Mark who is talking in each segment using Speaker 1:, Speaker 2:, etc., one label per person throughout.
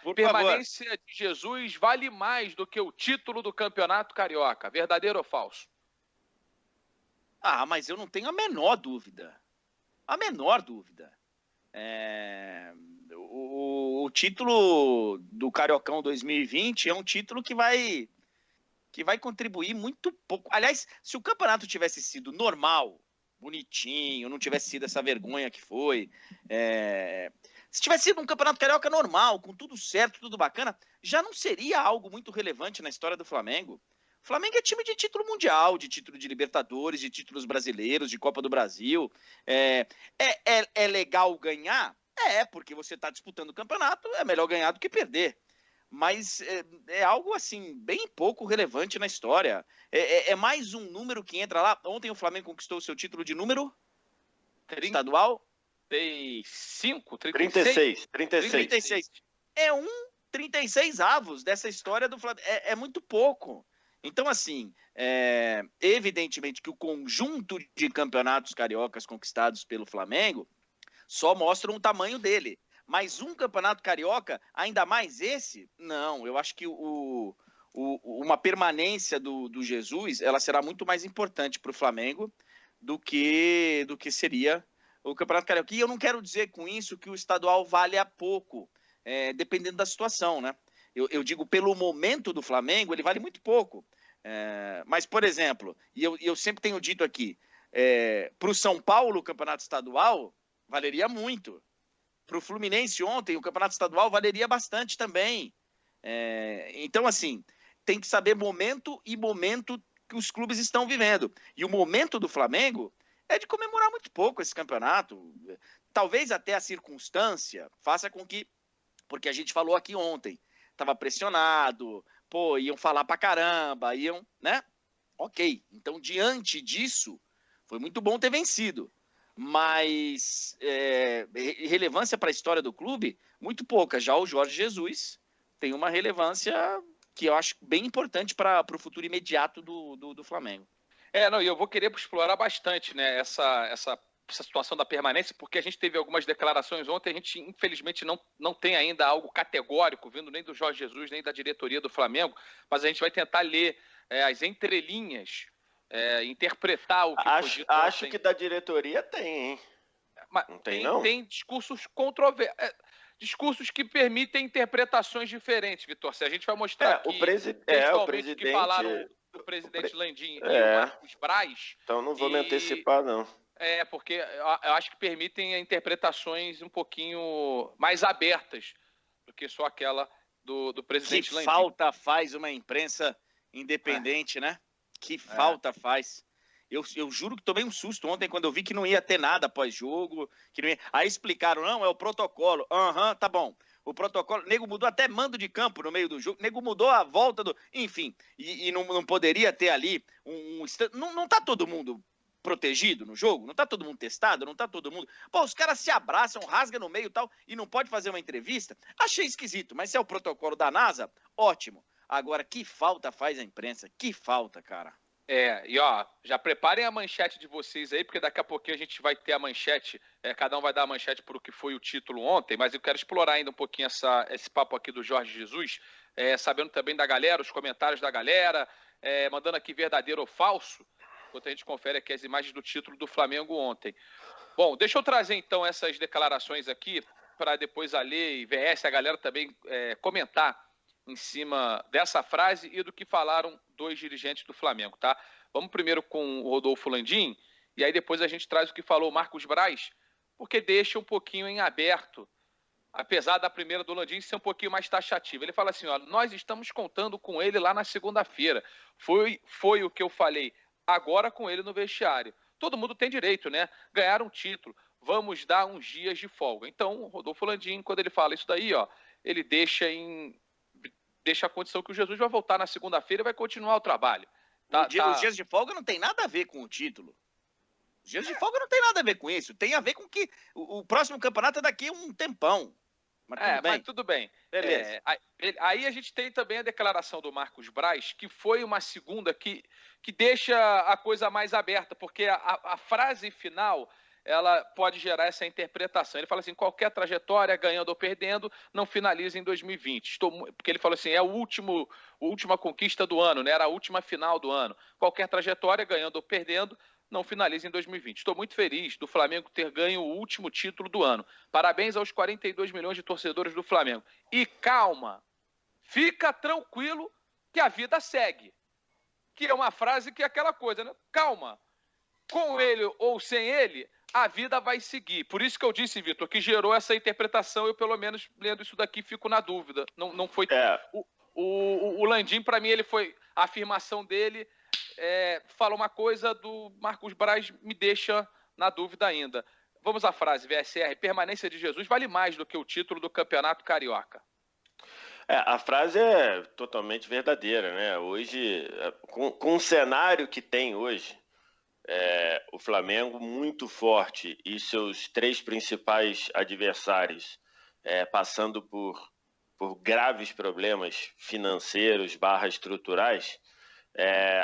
Speaker 1: Por
Speaker 2: permanência de Jesus vale mais do que o título do Campeonato Carioca. Verdadeiro ou falso?
Speaker 1: Ah, mas eu não tenho a menor dúvida. A menor dúvida. O título do Cariocão 2020 é um título que vai contribuir muito pouco. Aliás, se o campeonato tivesse sido normal, bonitinho, não tivesse sido essa vergonha que foi, se tivesse sido um campeonato carioca normal, com tudo certo, tudo bacana, já não seria algo muito relevante na história do Flamengo. O Flamengo é time de título mundial, de título de Libertadores, de títulos brasileiros, de Copa do Brasil. É legal ganhar? Porque você está disputando o campeonato, é melhor ganhar do que perder. Mas é algo assim, bem pouco relevante na história. É mais um número que entra lá. Ontem o Flamengo conquistou o seu título de número estadual?
Speaker 2: 35?
Speaker 1: 36. É 36 avos dessa história do Flamengo. É muito pouco. Então, assim, evidentemente que o conjunto de campeonatos cariocas conquistados pelo Flamengo só mostram o tamanho dele. Mas um campeonato carioca, ainda mais esse, não. Eu acho que uma permanência do Jesus, ela será muito mais importante para o Flamengo do que seria o campeonato carioca. E eu não quero dizer com isso que o estadual vale a pouco, dependendo da situação, né? Eu digo, pelo momento do Flamengo, ele vale muito pouco. Mas, por exemplo, e eu sempre tenho dito aqui, para o São Paulo, o campeonato estadual valeria muito. Para o Fluminense ontem, o campeonato estadual valeria bastante também. Então, assim, tem que saber momento que os clubes estão vivendo. E o momento do Flamengo é de comemorar muito pouco esse campeonato. Talvez até a circunstância faça com que, porque a gente falou aqui ontem, estava pressionado, iam falar pra caramba, né? Ok, então diante disso, foi muito bom ter vencido. Mas relevância para a história do clube, muito pouca. Já o Jorge Jesus tem uma relevância que eu acho bem importante para o futuro imediato do Flamengo.
Speaker 2: E eu vou querer explorar bastante, né, essa situação da permanência, porque a gente teve algumas declarações ontem, a gente infelizmente não tem ainda algo categórico vindo nem do Jorge Jesus, nem da diretoria do Flamengo, mas a gente vai tentar ler as entrelinhas, interpretar o que foi dito.
Speaker 3: Acho que da diretoria tem, hein?
Speaker 2: Mas
Speaker 3: não tem, não?
Speaker 2: Tem discursos controversos, discursos que permitem interpretações diferentes, Vitor. Se a gente vai mostrar aqui,
Speaker 3: o presidente
Speaker 2: que falaram do presidente Landim e o Marcos Braz.
Speaker 3: Então não vou me antecipar, não.
Speaker 2: Porque eu acho que permitem interpretações um pouquinho mais abertas do que só aquela do presidente Landim.
Speaker 1: Que falta faz uma imprensa independente, né? Que falta faz. Eu juro que tomei um susto ontem quando eu vi que não ia ter nada pós-jogo. Aí explicaram, não, é o protocolo. Tá bom. O protocolo, nego mudou até mando de campo no meio do jogo, nego mudou a volta do... Enfim, e não poderia ter ali não tá todo mundo protegido no jogo? Não tá todo mundo testado? Não tá todo mundo... os caras se abraçam, rasgam no meio e tal, e não pode fazer uma entrevista? Achei esquisito, mas se é o protocolo da NASA, ótimo. Agora, que falta faz a imprensa? Que falta, cara.
Speaker 2: Já preparem a manchete de vocês aí, porque daqui a pouquinho a gente vai ter a manchete, cada um vai dar a manchete para o que foi o título ontem, mas eu quero explorar ainda um pouquinho esse papo aqui do Jorge Jesus, sabendo também da galera, os comentários da galera, mandando aqui verdadeiro ou falso, enquanto a gente confere aqui as imagens do título do Flamengo ontem. Bom, deixa eu trazer então essas declarações aqui, para depois a Lê e VS, a galera também comentar em cima dessa frase e do que falaram dois dirigentes do Flamengo, tá? Vamos primeiro com o Rodolfo Landim, e aí depois a gente traz o que falou o Marcos Braz, porque deixa um pouquinho em aberto, apesar da primeira do Landim ser um pouquinho mais taxativa. Ele fala assim, nós estamos contando com ele lá na segunda-feira. Foi o que eu falei, agora com ele no vestiário. Todo mundo tem direito, né? Ganhar um título. Vamos dar uns dias de folga. Então, o Rodolfo Landim, quando ele fala isso daí, ele deixa a condição que o Jesus vai voltar na segunda-feira e vai continuar o trabalho.
Speaker 1: Os dias de folga não tem nada a ver com o título. Os dias de folga não tem nada a ver com isso. Tem a ver com que o próximo campeonato é daqui a um tempão.
Speaker 2: Mas tudo bem.
Speaker 1: Beleza.
Speaker 2: Aí a gente tem também a declaração do Marcos Braz, que foi uma segunda que deixa a coisa mais aberta, porque a frase final ela pode gerar essa interpretação. Ele fala assim, qualquer trajetória, ganhando ou perdendo, não finaliza em 2020. Porque ele falou assim, é a última conquista do ano, né? Era a última final do ano. Qualquer trajetória, ganhando ou perdendo, não finaliza em 2020. Estou muito feliz do Flamengo ter ganho o último título do ano. Parabéns aos 42 milhões de torcedores do Flamengo. E calma, fica tranquilo que a vida segue. Que é uma frase que é aquela coisa, né? Calma, com ele ou sem ele, a vida vai seguir. Por isso que eu disse, Vitor, que gerou essa interpretação. Eu, pelo menos, lendo isso daqui, fico na dúvida. Não foi... O Landim, para mim, ele foi... A afirmação dele fala uma coisa, do Marcos Braz me deixa na dúvida ainda. Vamos à frase, VSR. Permanência de Jesus vale mais do que o título do Campeonato Carioca.
Speaker 3: A frase é totalmente verdadeira, né? Hoje, com o cenário que tem hoje, o Flamengo muito forte e seus 3 principais adversários passando por graves problemas financeiros / estruturais,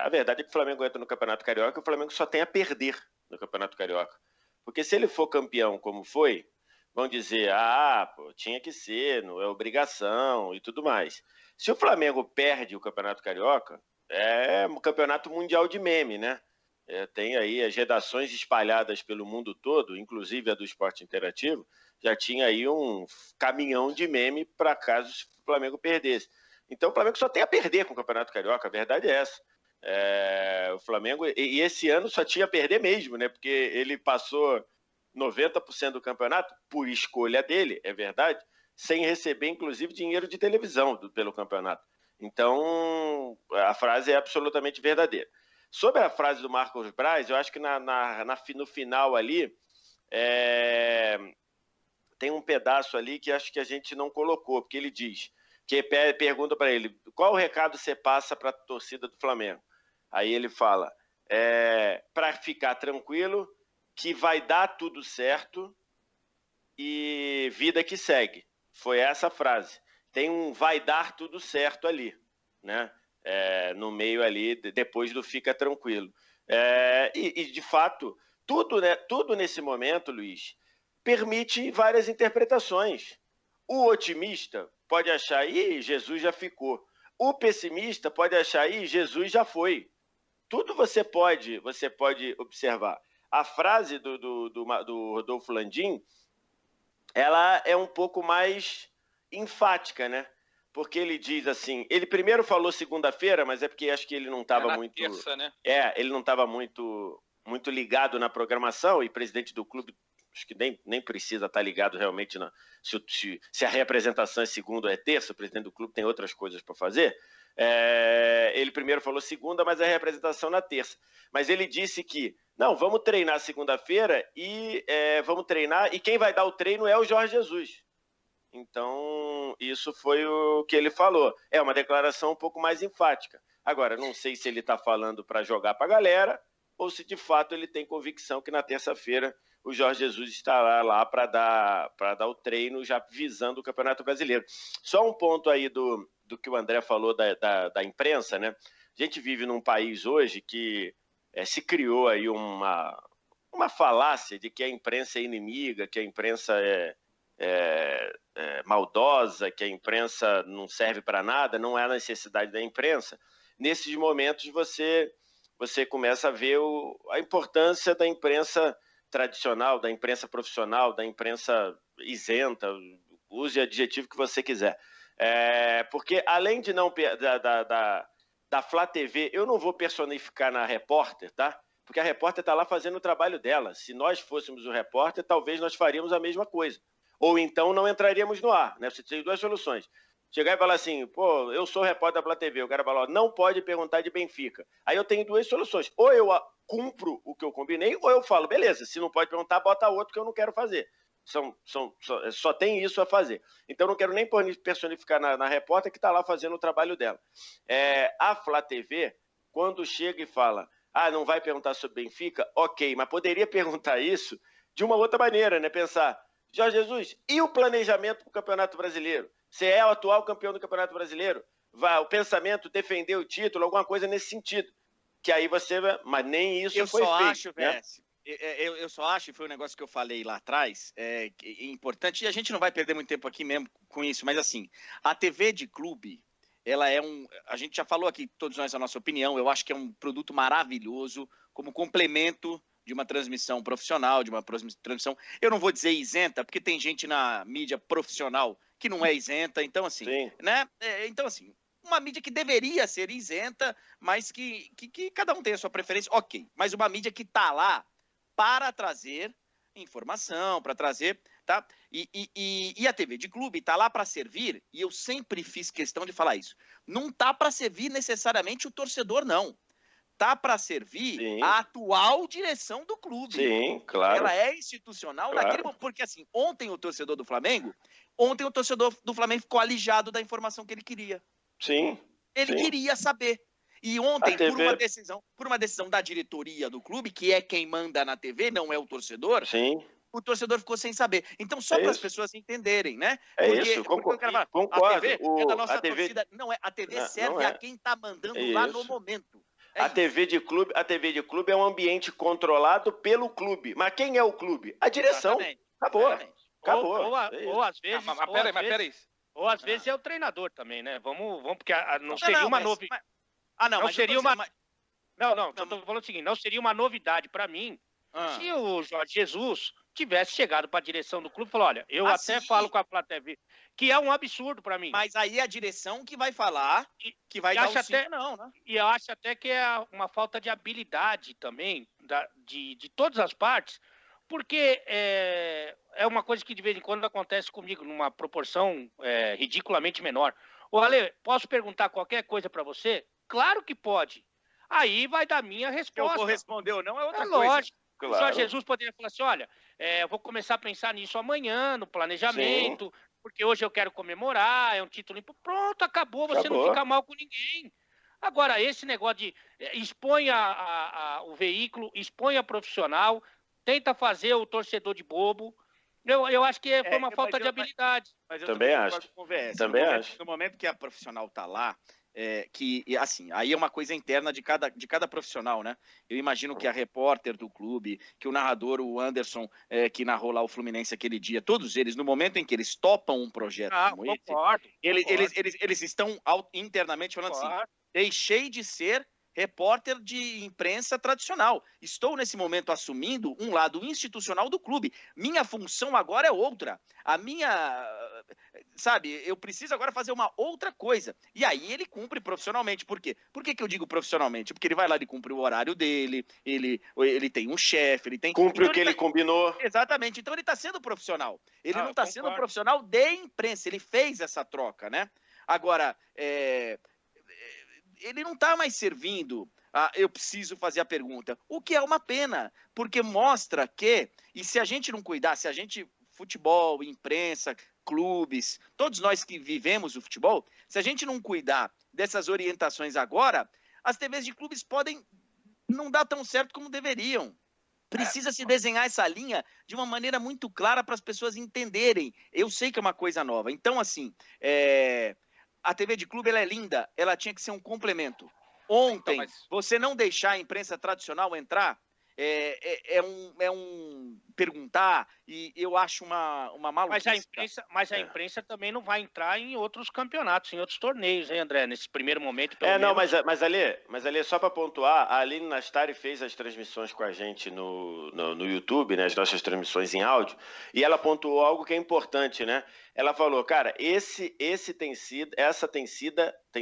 Speaker 3: a verdade é que o Flamengo entra no Campeonato Carioca e o Flamengo só tem a perder no Campeonato Carioca. Porque se ele for campeão como foi, vão dizer, pô, tinha que ser, não é obrigação e tudo mais. Se o Flamengo perde o Campeonato Carioca, é um campeonato mundial de meme, né? Tem aí as redações espalhadas pelo mundo todo, inclusive a do Esporte Interativo, já tinha aí um caminhão de meme para caso o Flamengo perdesse. Então o Flamengo só tem a perder com o Campeonato Carioca, a verdade é essa. O Flamengo, e esse ano só tinha a perder mesmo, né? Porque ele passou 90% do campeonato, por escolha dele, é verdade, sem receber inclusive dinheiro de televisão pelo campeonato. Então a frase é absolutamente verdadeira. Sobre a frase do Marcos Braz, eu acho que no final ali tem um pedaço ali que acho que a gente não colocou, porque ele diz, que pergunta para ele, qual o recado você passa para a torcida do Flamengo? Aí ele fala, para ficar tranquilo, que vai dar tudo certo e vida que segue. Foi essa a frase. Tem um vai dar tudo certo ali, né? No meio ali, depois do fica tranquilo. E de fato, tudo nesse momento, Luiz, permite várias interpretações. O otimista pode achar, Jesus já ficou. O pessimista pode achar, Jesus já foi. Tudo você pode observar. A frase do Rodolfo Landim, ela é um pouco mais enfática, né? Porque ele diz assim, ele primeiro falou segunda-feira, mas é porque acho que ele não estava muito...
Speaker 2: terça, né?
Speaker 3: Ele não estava muito ligado na programação, e presidente do clube, acho que nem precisa estar ligado realmente se a representação é segunda ou é terça, o presidente do clube tem outras coisas para fazer. Ele primeiro falou segunda, mas a representação na terça. Mas ele disse que, não, vamos treinar segunda-feira e vamos treinar, e quem vai dar o treino é o Jorge Jesus. Então, isso foi o que ele falou. É uma declaração um pouco mais enfática. Agora, não sei se ele está falando para jogar para a galera ou se de fato ele tem convicção que na terça-feira o Jorge Jesus estará lá para dar o treino já visando o Campeonato Brasileiro. Só um ponto aí do que o André falou da imprensa, né? A gente vive num país hoje que se criou aí uma falácia de que a imprensa é inimiga, que a imprensa é maldosa, que a imprensa não serve para nada, não é a necessidade da imprensa. Nesses momentos você começa a ver a importância da imprensa tradicional, da imprensa profissional, da imprensa isenta, use o adjetivo que você quiser. Porque além de não da Flá TV, eu não vou personificar na repórter, tá? Porque a repórter está lá fazendo o trabalho dela. Se nós fôssemos o repórter, talvez nós faríamos a mesma coisa. Ou então não entraríamos no ar, né? Você tem 2 soluções. Chegar e falar assim, pô, eu sou repórter da Flá TV, o cara fala, não pode perguntar de Benfica. Aí eu tenho 2 soluções. Ou eu cumpro o que eu combinei, ou eu falo, beleza, se não pode perguntar, bota outro que eu não quero fazer. Só tem isso a fazer. Então não quero nem personificar na repórter que está lá fazendo o trabalho dela. A Flá TV, quando chega e fala, não vai perguntar sobre Benfica, ok, mas poderia perguntar isso de uma outra maneira, né? Pensar, Jorge Jesus, e o planejamento para o Campeonato Brasileiro? Você é o atual campeão do Campeonato Brasileiro? O pensamento, defender o título, alguma coisa nesse sentido. Que aí você... Mas nem isso foi feito.
Speaker 1: Eu só acho,
Speaker 3: né?
Speaker 1: Eu só acho, e foi um negócio que eu falei lá atrás, importante, e a gente não vai perder muito tempo aqui mesmo com isso, mas assim, a TV de clube, ela é a gente já falou aqui, todos nós, a nossa opinião, eu acho que é um produto maravilhoso, como complemento de uma transmissão profissional, de uma transmissão, eu não vou dizer isenta, porque tem gente na mídia profissional que não é isenta, então assim, né? Então assim, uma mídia que deveria ser isenta, mas que cada um tem a sua preferência, ok, mas uma mídia que está lá para trazer informação, para trazer, tá? E a TV de clube está lá para servir, e eu sempre fiz questão de falar isso. Não tá para servir necessariamente o torcedor, não. Tá para servir a atual direção do clube.
Speaker 3: Sim, claro.
Speaker 1: Ela é institucional naquele momento, porque assim, ontem o torcedor do Flamengo ficou alijado da informação que ele queria.
Speaker 3: Sim.
Speaker 1: Ele queria saber. E ontem, por uma decisão da diretoria do clube, que é quem manda na TV, não é o torcedor, o torcedor ficou sem saber. Então, só para as pessoas entenderem, né?
Speaker 3: Concordo.
Speaker 1: A TV é da nossa torcida. Não é, a TV serve a quem está mandando lá no momento.
Speaker 3: A TV de clube é um ambiente controlado pelo clube. Mas quem é o clube? A direção. Acabou.
Speaker 4: Ou às vezes...
Speaker 2: Mas peraí.
Speaker 4: Ou às vezes é o treinador também, né? Vamos porque não seria uma novidade. Eu tô falando o seguinte, não seria uma novidade para mim se o Jorge Jesus tivesse chegado para a direção do clube e falou, olha, eu falo com a plateia, que é um absurdo para mim.
Speaker 1: Mas aí a direção que vai falar, que vai dar um sim ou não, né?
Speaker 4: E eu acho até que é uma falta de habilidade também de todas as partes, porque é uma coisa que de vez em quando acontece comigo, numa proporção ridiculamente menor. Ô, Ale, posso perguntar qualquer coisa para você? Claro que pode. Aí vai dar minha resposta.
Speaker 1: Eu vou responder ou não é outra coisa.
Speaker 4: Lógico. Claro. O Jorge Jesus poderia falar assim, olha, eu vou começar a pensar nisso amanhã, no planejamento, porque hoje eu quero comemorar, é um título... Pronto, acabou, você não fica mal com ninguém. Agora, esse negócio de expõe o veículo, expõe a profissional, tenta fazer o torcedor de bobo. Eu acho que foi uma falta de habilidade.
Speaker 3: Mas eu também acho.
Speaker 1: No momento que a profissional está lá, assim, aí é uma coisa interna de cada profissional, né? Eu imagino que a repórter do clube, que o narrador, o Anderson, que narrou lá o Fluminense aquele dia, todos eles, no momento em que eles topam um projeto como esse, eles estão internamente falando assim, deixei de ser repórter de imprensa tradicional. Estou, nesse momento, assumindo um lado institucional do clube. Minha função agora é outra. Eu preciso agora fazer uma outra coisa. E aí ele cumpre profissionalmente. Por quê? Por que eu digo profissionalmente? Porque ele vai lá e cumpre o horário dele, ele tem um chefe, ele tem...
Speaker 3: Cumpre o que ele combinou.
Speaker 1: Exatamente. Então ele está sendo profissional. Ele não está sendo profissional de imprensa. Ele fez essa troca, né? Agora, ele não está mais servindo eu preciso fazer a pergunta. O que é uma pena, porque mostra que, e se a gente não cuidar, se a gente, futebol, imprensa, clubes, todos nós que vivemos o futebol, se a gente não cuidar dessas orientações agora, as TVs de clubes podem não dar tão certo como deveriam. Precisa se desenhar essa linha de uma maneira muito clara para as pessoas entenderem. Eu sei que é uma coisa nova. Então, assim, a TV de clube ela é linda, ela tinha que ser um complemento. Ontem, você não deixar a imprensa tradicional entrar é um perguntar, e eu acho uma maluquice.
Speaker 4: Mas a imprensa também não vai entrar em outros campeonatos, em outros torneios, hein, André? Nesse primeiro momento, pelo menos.
Speaker 3: Mas Ali, só para pontuar, a Aline Nastari fez as transmissões com a gente no YouTube, né, as nossas transmissões em áudio, e ela pontuou algo que é importante, né? Ela falou, cara, essa tem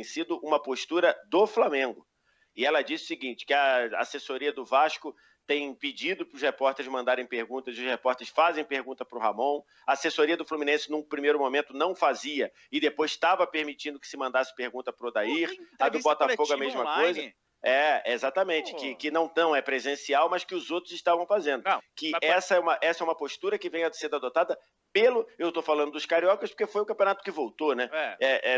Speaker 3: sido uma postura do Flamengo. E ela disse o seguinte, que a assessoria do Vasco tem pedido para os repórteres mandarem perguntas, os repórteres fazem pergunta para o Ramon, a assessoria do Fluminense num primeiro momento não fazia e depois estava permitindo que se mandasse pergunta para o Odair, a do Botafogo a mesma coisa. Exatamente, que não é presencial, mas que os outros estavam fazendo. Essa é uma postura que vem a ser adotada eu estou falando dos cariocas porque foi o campeonato que voltou, né?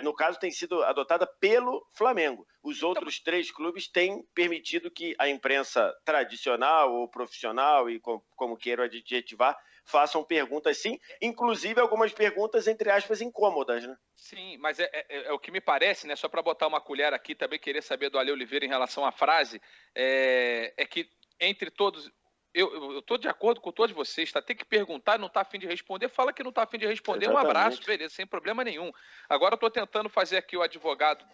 Speaker 3: No caso, tem sido adotada pelo Flamengo. Os outros 3 clubes têm permitido que a imprensa tradicional ou profissional, e como queiram adjetivar, façam perguntas sim, inclusive algumas perguntas, entre aspas, incômodas, né?
Speaker 2: Sim, mas é o que me parece, né? Só para botar uma colher aqui, também querer saber do Ale Oliveira em relação à frase, é que entre todos eu tô de acordo com todos vocês, tá? Tem que perguntar, não tá a fim de responder, fala que não tá a fim de responder,
Speaker 3: Exatamente.
Speaker 2: Um abraço, beleza, sem problema nenhum. Agora eu tô tentando fazer aqui o advogado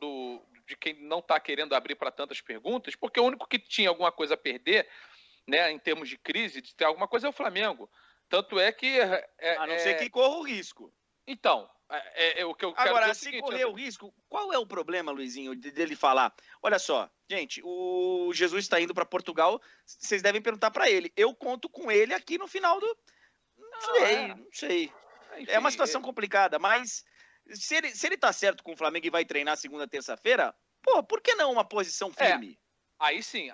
Speaker 2: de quem não tá querendo abrir para tantas perguntas, porque o único que tinha alguma coisa a perder, né, em termos de crise, de ter alguma coisa é o Flamengo. Tanto é que...
Speaker 1: a não ser que corra o risco.
Speaker 2: Então, o que eu quero
Speaker 1: agora,
Speaker 2: dizer é o
Speaker 1: se
Speaker 2: seguinte,
Speaker 1: correr o risco, qual é o problema, Luizinho, dele falar? Olha só, gente, o Jesus está indo para Portugal, vocês devem perguntar para ele. Eu conto com ele aqui no final do... Não sei. Enfim, é uma situação complicada, mas se ele tá certo com o Flamengo e vai treinar segunda, terça-feira, pô, por que não uma posição firme?
Speaker 2: Aí sim,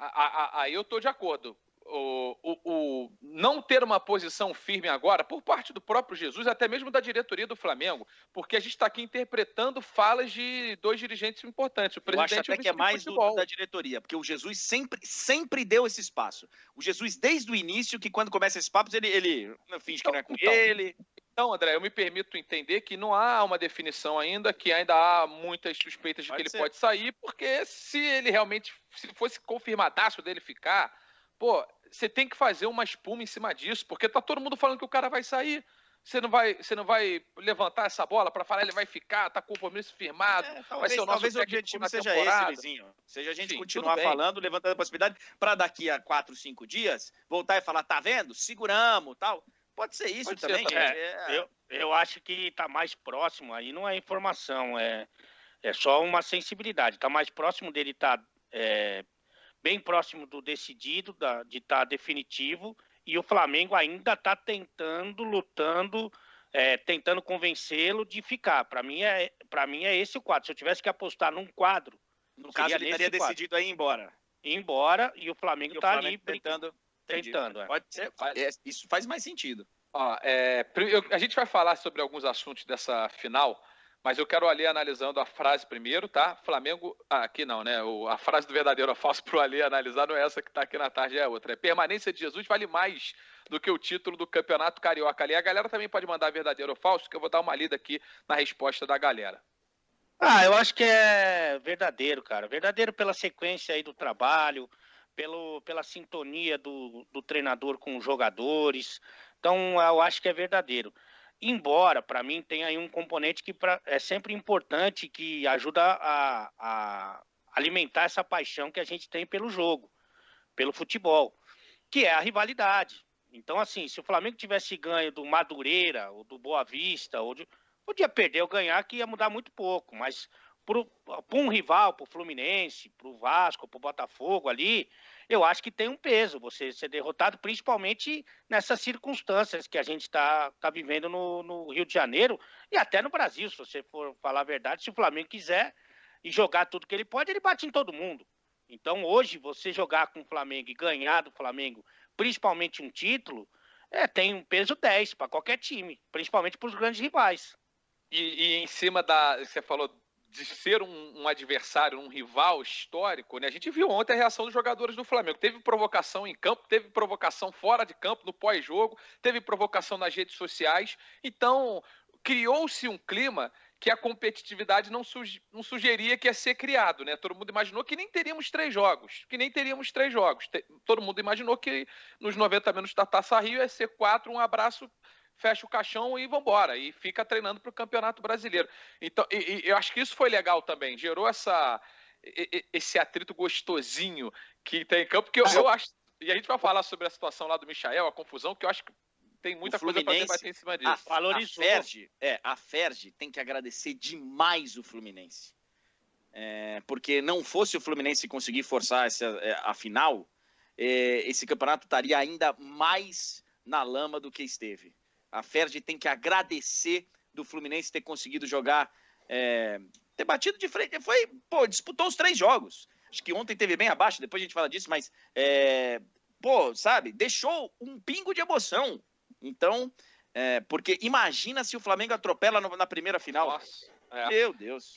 Speaker 2: aí eu tô de acordo. O não ter uma posição firme agora, por parte do próprio Jesus, até mesmo da diretoria do Flamengo, porque a gente está aqui interpretando falas de dois dirigentes importantes, o presidente
Speaker 1: eu acho até que é mais da diretoria, porque o Jesus sempre deu esse espaço. O Jesus, desde o início, que quando começa esses papos, ele finge que não é com ele.
Speaker 2: Então, André, eu me permito entender que não há uma definição ainda, que ainda há muitas suspeitas de que ele pode sair, porque se ele realmente, se fosse confirmadaço dele ficar, pô, você tem que fazer uma espuma em cima disso, porque tá todo mundo falando que o cara vai sair. Você não vai levantar essa bola para falar ele vai ficar, tá com o compromisso firmado, vai ser o nosso
Speaker 1: talvez o objetivo seja esse, Luizinho. Seja a gente continuar falando, levantando a possibilidade, para daqui a 4, 5 dias, voltar e falar, tá vendo? Seguramos, tal. Pode ser isso também, gente.
Speaker 4: Eu acho que tá mais próximo, aí não é informação, é só uma sensibilidade. Tá mais próximo dele, tá bem próximo do decidido, de estar definitivo, e o Flamengo ainda está lutando, tentando convencê-lo de ficar. Para mim é esse o quadro. Se eu tivesse que apostar num quadro,
Speaker 1: no caso ele estaria decidido a ir embora.
Speaker 4: Ir embora, e o Flamengo está ali
Speaker 1: tentando.
Speaker 4: Pode
Speaker 1: ser. Isso faz mais sentido.
Speaker 2: A gente vai falar sobre alguns assuntos dessa final, mas eu quero o Alê analisando a frase primeiro, tá? Flamengo... aqui não, né? A frase do verdadeiro ou falso pro Alê analisar não é essa que tá aqui na tarde, é outra. Permanência de Jesus vale mais do que o título do Campeonato Carioca. Ali a galera também pode mandar verdadeiro ou falso, que eu vou dar uma lida aqui na resposta da galera.
Speaker 4: Eu acho que é verdadeiro, cara. Verdadeiro pela sequência aí do trabalho, pela sintonia do treinador com os jogadores. Então, eu acho que é verdadeiro. Embora, para mim, tenha aí um componente que é sempre importante, que ajuda a alimentar essa paixão que a gente tem pelo jogo, pelo futebol, que é a rivalidade. Então, assim, se o Flamengo tivesse ganho do Madureira, ou do Boa Vista, podia perder ou ganhar, que ia mudar muito pouco, mas para um rival, para o Fluminense, para o Vasco, para o Botafogo ali, eu acho que tem um peso você ser derrotado, principalmente nessas circunstâncias que a gente está vivendo no Rio de Janeiro e até no Brasil, se você for falar a verdade. Se o Flamengo quiser e jogar tudo que ele pode, ele bate em todo mundo. Então hoje, você jogar com o Flamengo e ganhar do Flamengo, principalmente um título, tem um peso 10 para qualquer time, principalmente para os grandes rivais.
Speaker 2: E em cima você falou de ser um adversário, um rival histórico, né? A gente viu ontem a reação dos jogadores do Flamengo. Teve provocação em campo, teve provocação fora de campo, no pós-jogo, teve provocação nas redes sociais. Então, criou-se um clima que a competitividade não sugeria que ia ser criado, né? Todo mundo imaginou que nem teríamos 3 jogos. Todo mundo imaginou que nos 90 minutos da Taça Rio ia ser 4, um abraço, fecha o caixão e vambora, e fica treinando para o Campeonato Brasileiro. Então, eu acho que isso foi legal também, gerou esse atrito gostosinho que tem em campo, que eu acho, e a gente vai falar sobre a situação lá do Michael, a confusão, que eu acho que tem muita coisa para debater em cima disso.
Speaker 1: A Ferdi tem que agradecer demais o Fluminense, porque não fosse o Fluminense conseguir forçar a final, esse campeonato estaria ainda mais na lama do que esteve. A Ferdi tem que agradecer do Fluminense ter conseguido jogar, ter batido de frente. Disputou os 3 jogos. Acho que ontem teve bem abaixo, depois a gente fala disso, mas, deixou um pingo de emoção. Então, porque imagina se o Flamengo atropela na primeira final.
Speaker 2: Nossa,
Speaker 1: Meu Deus.